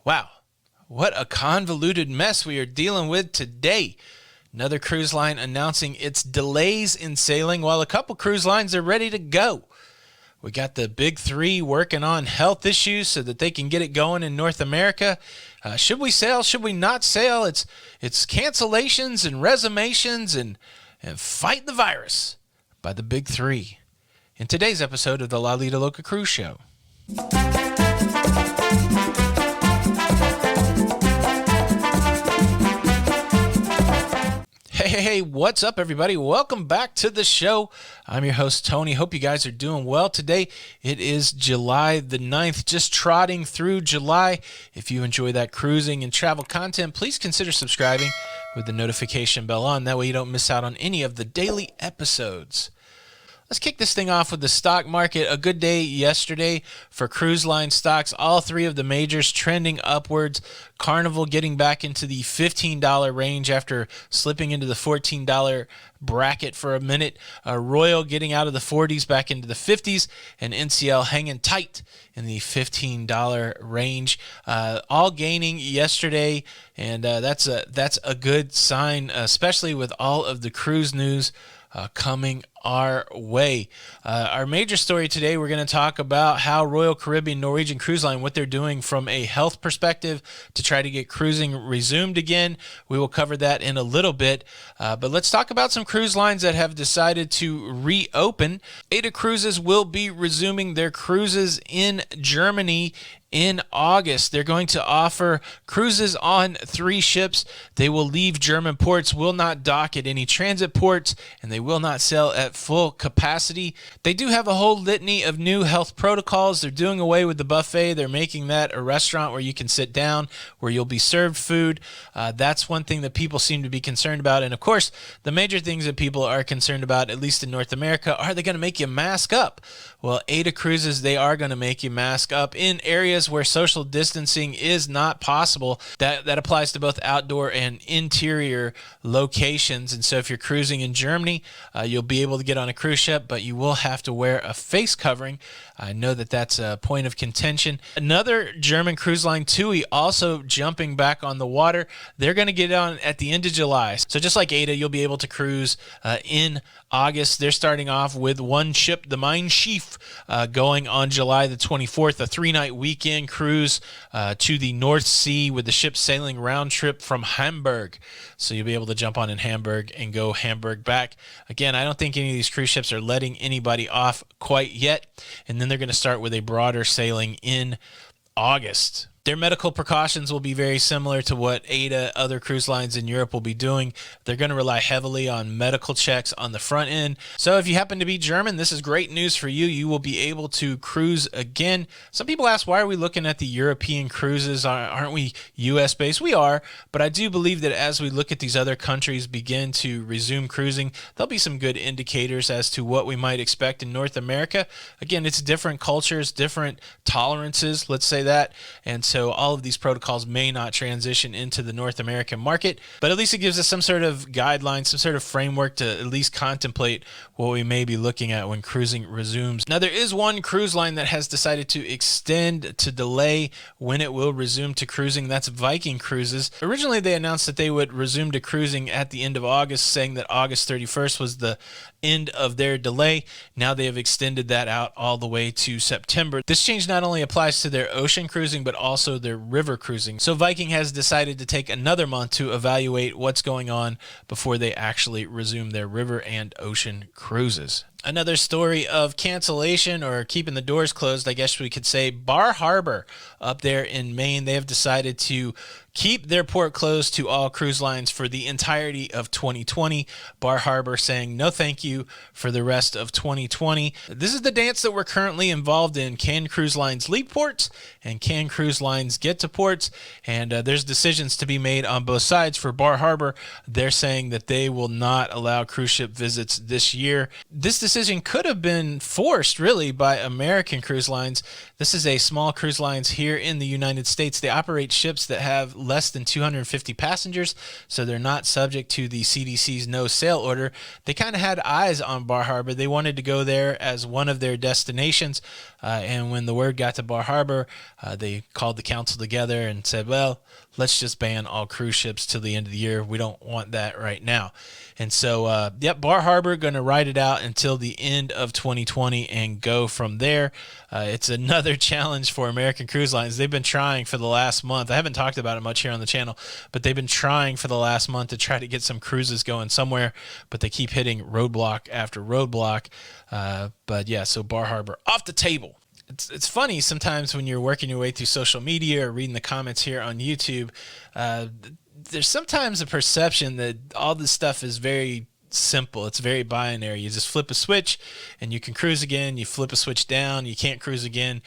Wow, what a convoluted mess we are dealing with today. Another cruise line announcing its delays in sailing while a couple cruise lines are ready to go. We got the big three working on health issues so that they can get it going in North America. Should we sail? Should we not sail? It's cancellations and resumations and fight the virus by the big three. In today's episode of the Lido Loca Cruise Show. Hey, what's up, everybody? Welcome back to the show. I'm your host, Tony. Hope you guys are doing well. Today, it is July the 9th, just trotting through July. If you enjoy that cruising and travel content, please consider subscribing with the notification bell on. That way you don't miss out on any of the daily episodes. Let's kick this thing off with the stock market. A good day yesterday for cruise line stocks. All three of the majors trending upwards. Carnival getting back into the $15 range after slipping into the $14 bracket for a minute. Royal getting out of the 40s back into the 50s. And NCL hanging tight in the $15 range. All gaining yesterday. And that's a good sign, especially with all of the cruise news coming our way. Our major story today, we're going to talk about how Royal Caribbean Norwegian Cruise Line, what they're doing from a health perspective to try to get cruising resumed again. We will cover that in a little bit. But let's talk about some cruise lines that have decided to reopen. AIDA Cruises will be resuming their cruises in Germany in August. They're going to offer cruises on 3 ships. They will leave German ports, will not dock at any transit ports, and they will not sail at full capacity. They do have a whole litany of new health protocols. They're doing away with the buffet. They're making that a restaurant where you can sit down, where you'll be served food. That's one thing that people seem to be concerned about. And of course, the major things that people are concerned about, at least in North America, are they going to make you mask up? Well, AIDA Cruises, they are going to make you mask up in areas where social distancing is not possible. That applies to both outdoor and interior locations. And so if you're cruising in Germany, you'll be able to get on a cruise ship, but you will have to wear a face covering. I know that that's a point of contention. Another German cruise line, TUI, also jumping back on the water. They're going to get on at the end of July. So just like AIDA, you'll be able to cruise in August. They're starting off with one ship, the Mein Schiff, going on July the 24th, a 3-night weekend cruise to the North Sea with the ship sailing round trip from Hamburg. So you'll be able to jump on in Hamburg and go Hamburg back. Again, I don't think any of these cruise ships are letting anybody off quite yet. And then they're going to start with a broader sailing in August. Their medical precautions will be very similar to what AIDA, other cruise lines in Europe, will be doing. They're going to rely heavily on medical checks on the front end. So if you happen to be German, this is great news for you. You will be able to cruise again. Some people ask, why are we looking at the European cruises? Aren't we U.S. based? We are, but I do believe that as we look at these other countries begin to resume cruising, there'll be some good indicators as to what we might expect in North America. Again, it's different cultures, different tolerances, let's say that. And so all of these protocols may not transition into the North American market, but at least it gives us some sort of guidelines, some sort of framework to at least contemplate what we may be looking at when cruising resumes. Now, there is one cruise line that has decided to extend, to delay when it will resume to cruising. That's Viking Cruises. Originally, they announced that they would resume to cruising at the end of August, saying that August 31st was the end of their delay. Now they have extended that out all the way to September. This change not only applies to their ocean cruising, but also their river cruising. So Viking has decided to take another month to evaluate what's going on before they actually resume their river and ocean cruises. Another story of cancellation or keeping the doors closed, I guess we could say. Bar Harbor up there in Maine, they have decided to keep their port closed to all cruise lines for the entirety of 2020. Bar Harbor saying no thank you for the rest of 2020. This is the dance that we're currently involved in. Can cruise lines leave ports and can cruise lines get to ports? And there's decisions to be made on both sides. For Bar Harbor, they're saying that they will not allow cruise ship visits this year. This decision could have been forced really by American Cruise Lines. This is a small cruise lines here in the United States. They operate ships that have less than 250 passengers, so they're not subject to the CDC's no sail order. They kind of had eyes on Bar Harbor. They wanted to go there as one of their destinations, and when the word got to Bar Harbor, they called the council together and said, well, let's just ban all cruise ships till the end of the year. We don't want that right now. And so, Bar Harbor going to ride it out until the end of 2020 and go from there. It's another challenge for American Cruise Lines. They've been trying for the last month. I haven't talked about it much here on the channel, but they've been trying for the last month to try to get some cruises going somewhere, but they keep hitting roadblock after roadblock. So Bar Harbor off the table. It's funny sometimes when you're working your way through social media or reading the comments here on YouTube, there's sometimes a perception that all this stuff is very simple. It's very binary. You just flip a switch and you can cruise again. You flip a switch down, you can't cruise again.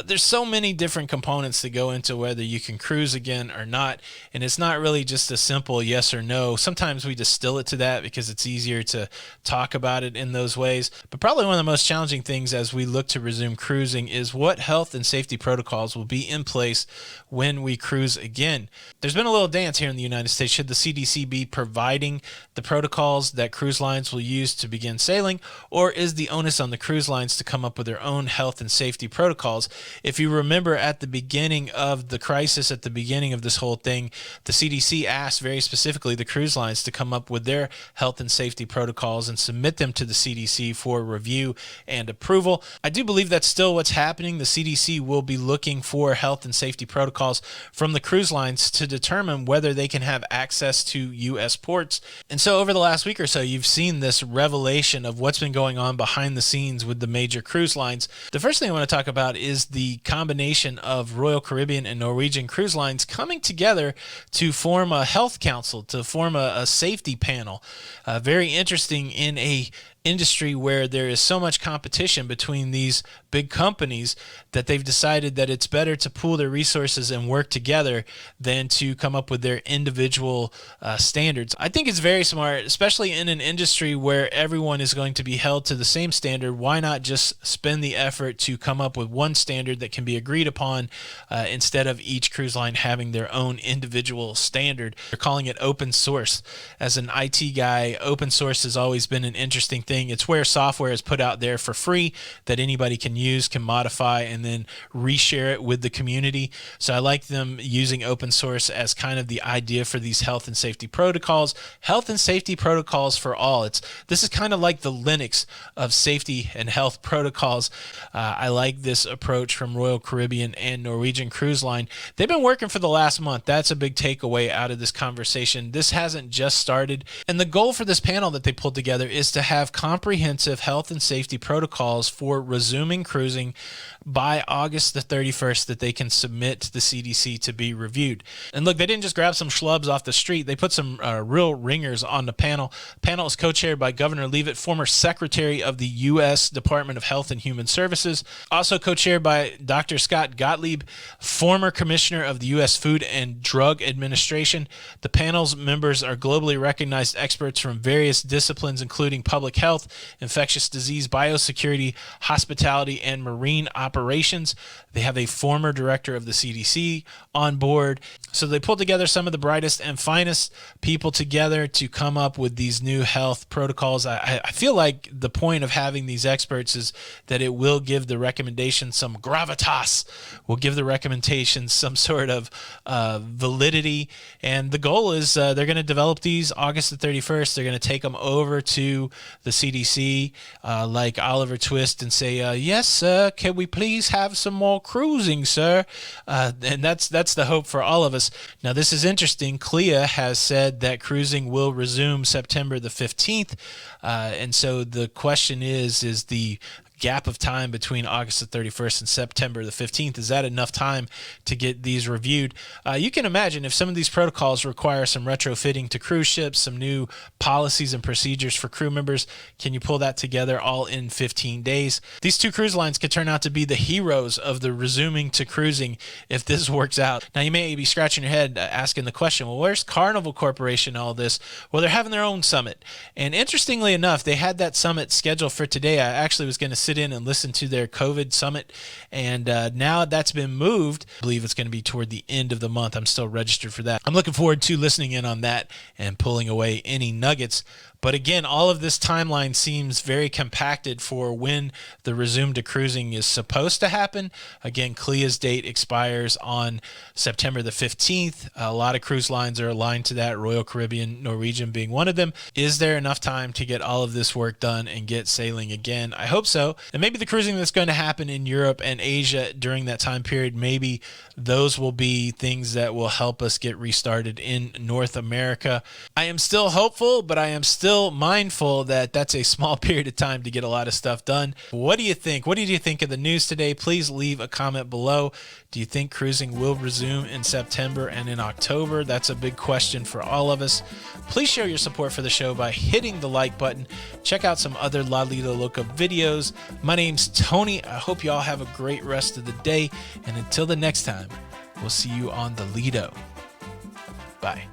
There's so many different components that go into whether you can cruise again or not, and it's not really just a simple yes or no. Sometimes we distill it to that because it's easier to talk about it in those ways. But probably one of the most challenging things as we look to resume cruising is what health and safety protocols will be in place when we cruise again. There's been a little dance here in the United States. Should the CDC be providing the protocols that cruise lines will use to begin sailing, or is the onus on the cruise lines to come up with their own health and safety protocols? If you remember at the beginning of the crisis, at the beginning of this whole thing, the CDC asked very specifically the cruise lines to come up with their health and safety protocols and submit them to the CDC for review and approval. I do believe that's still what's happening. The CDC will be looking for health and safety protocols from the cruise lines to determine whether they can have access to U.S. ports. And so over the last week or so, you've seen this revelation of what's been going on behind the scenes with the major cruise lines. The first thing I want to talk about is the combination of Royal Caribbean and Norwegian Cruise Lines coming together to form a health council, to form a safety panel. Very interesting in a industry where there is so much competition between these big companies that they've decided that it's better to pool their resources and work together than to come up with their individual standards. I think it's very smart, especially in an industry where everyone is going to be held to the same standard. Why not just spend the effort to come up with one standard that can be agreed upon instead of each cruise line having their own individual standard? They're calling it open source. As an IT guy, open source has always been an interesting thing. It's where software is put out there for free that anybody can use, can modify, and then reshare it with the community. So I like them using open source as kind of the idea for these health and safety protocols. Health and safety protocols for all. This is kind of like the Linux of safety and health protocols. I like this approach from Royal Caribbean and Norwegian Cruise Line. They've been working for the last month. That's a big takeaway out of this conversation. This hasn't just started. And the goal for this panel that they pulled together is to have comprehensive health and safety protocols for resuming cruising by August the 31st that they can submit to the CDC to be reviewed. And look, they didn't just grab some schlubs off the street. They put some real ringers on the panel. The panel is co-chaired by Governor Blvd, former Secretary of the U.S. Department of Health and Human Services. Also co-chaired by Dr. Scott Gottlieb, former Commissioner of the U.S. Food and Drug Administration. The panel's members are globally recognized experts from various disciplines, including public health, infectious disease, biosecurity, hospitality, and marine operations. They have a former director of the CDC on board. So they pulled together some of the brightest and finest people together to come up with these new health protocols. I feel like the point of having these experts is that it will give the recommendations some gravitas, will give the recommendations some sort of validity. And the goal is they're going to develop these August the 31st. They're going to take them over to the CDC like Oliver Twist and say, yes, sir, can we please have some more cruising, sir? And that's the hope for all of us. Now, this is interesting. CLIA has said that cruising will resume September the 15th. And so the question is the gap of time between August the 31st and September the 15th. Is that enough time to get these reviewed? You can imagine if some of these protocols require some retrofitting to cruise ships, some new policies and procedures for crew members, can you pull that together all in 15 days? These two cruise lines could turn out to be the heroes of the resuming to cruising if this works out. Now, you may be scratching your head asking the question, well, where's Carnival Corporation in all this? Well, they're having their own summit. And interestingly enough, they had that summit scheduled for today. I actually was going to sit in and listen to their COVID summit, and now that's been moved. I believe it's going to be toward the end of the month. I'm still registered for that. I'm looking forward to listening in on that and pulling away any nuggets. But again, all of this timeline seems very compacted for when the resume to cruising is supposed to happen. Again, CLIA's date expires on September the 15th. A lot of cruise lines are aligned to that, Royal Caribbean, Norwegian being one of them. Is there enough time to get all of this work done and get sailing again? I hope so. And maybe the cruising that's going to happen in Europe and Asia during that time period, maybe those will be things that will help us get restarted in North America. I am still hopeful, but I am still mindful that that's a small period of time to get a lot of stuff done. What do you think? What did you think of the news today? Please leave a comment below. Do you think cruising will resume in September and in October? That's a big question for all of us. Please show your support for the show by hitting the like button. Check out some other Lido Loca videos. My name's Tony. I hope you all have a great rest of the day. And until the next time, we'll see you on the Lido. Bye.